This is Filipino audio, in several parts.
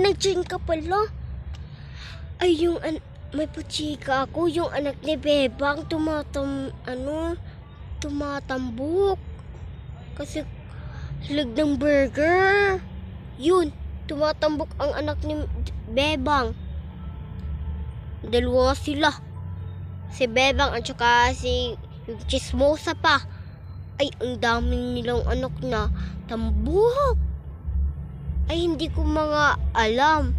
nandiyan ka pala. Ay, may puchika ako. Yung anak ni Bebang tumatambok. Kasi hilig ng burger. Yun, tumatambok ang anak ni Bebang. Dalawa sila. Si Bebang at saka si Chismosa pa. Ay, ang dami nilang anak na tambok. Ay, hindi ko mga alam.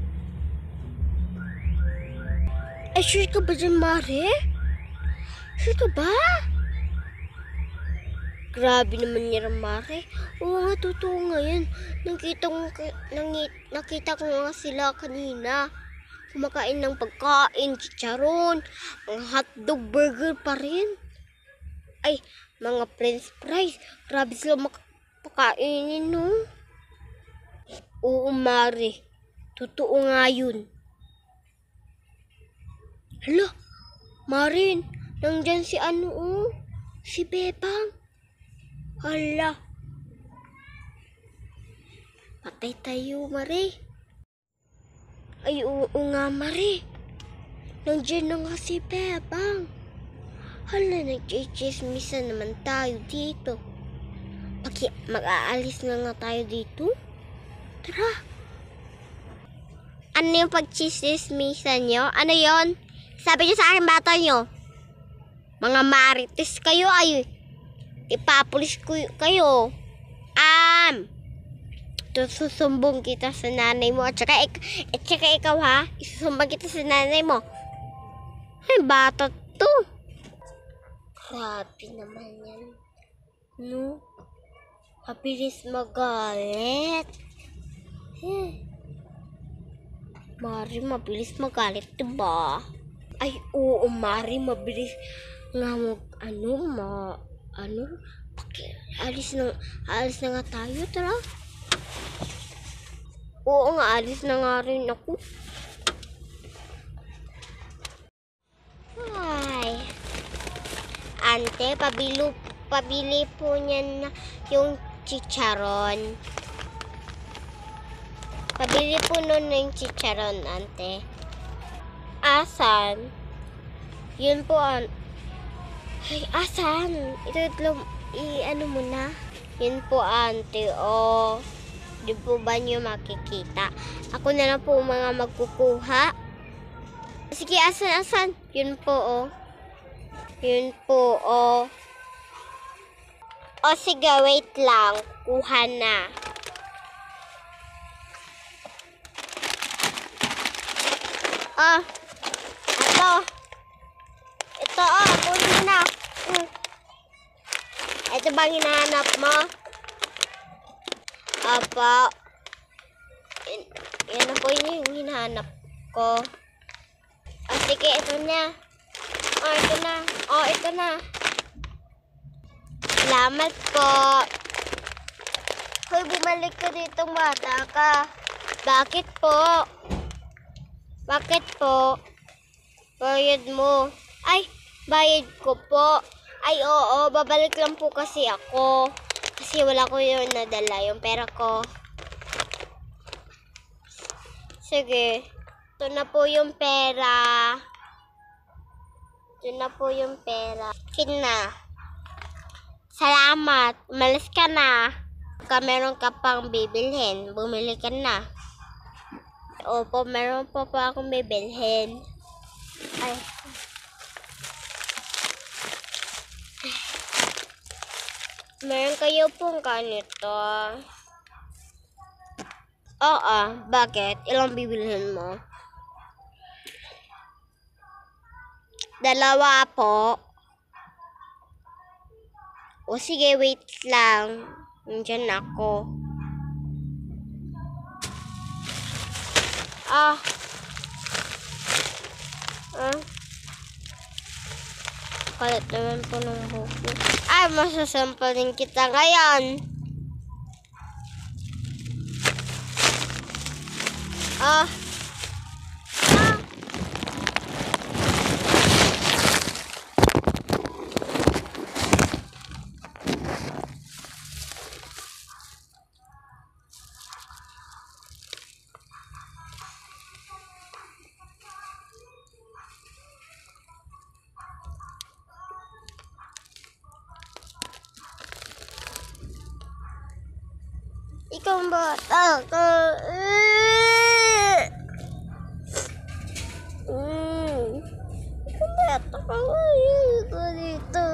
Ay, sure ka ba dyan, Mare? Sure ka ba? Grabe naman niya, Mare. Oo nga, totoo nga yan. Nakita ko nga sila kanina. Kumakain ng pagkain, chicharon, mga hotdog, burger pa rin. Ay, mga french fries. Grabe sila makakainin, no? Oo, Mare. Totoo nga yun. Hala, Marin, nandyan si si Bebang. Hala. Patay tayo, Mare. Ay, oo nga, Mare. Nandyan na nga si Bebang. Hala, nagchichismisan naman tayo dito. Mag-aalis na nga tayo dito. Tara. Ano yung pagchismisan nyo? Ano yon? Sabi niyo sa akin, bata nyo. Mga marites kayo, ay. Ipapulis ko kayo. Susumbong kita sa nanay mo. At saka ikaw, ha? Isusumbong kita sa nanay mo. Ay, bata to. Grabe naman yan. No? Mabilis magalit. Mari, mabilis magalit, diba? Ay, oo, Mari, mabilis nga alis na nga tayo, tara. Oo nga, alis na nga rin ako. Ay, ante, pabili po niyan na yung chicharon. Pabili po nun ng chicharon, ante. Asan? Yun po, ay, asan? Ano mo na? Yun po, ante, di po ba niyo makikita? Ako na lang po mga magkukuha. Sige, asan? Yun po, Yun po, sige, wait lang. Kuha na. Ito, kunin na. Ito bang hinahanap mo? Apa. Yan na po yung hinahanap ko. Sige, ito na. Ito na. Ito na. Salamat po. Hoy, bumalik ka dito, bata ka. Bakit po? Bayad mo. Ay, bayad ko po. Ay, oo, babalik lang po kasi ako. Kasi wala ko yun nadala, yung pera ko. Sige. Ito na po yung pera. Kina. Salamat. Umalis ka na. Kung meron ka pang bibilhin, bumili ka na. Opo, meron pa akong bibilhin. Ay. Meron kayo pong ganito. Oo, bakit? Ilang bibilhin mo? 2 po. O sige, wait lang. Nandiyan ako. Kalat naman po ng buko. Ay, masasample din kita ngayon. Ikaw ang bata ka. Ikaw ang bata ka. Ikaw dito.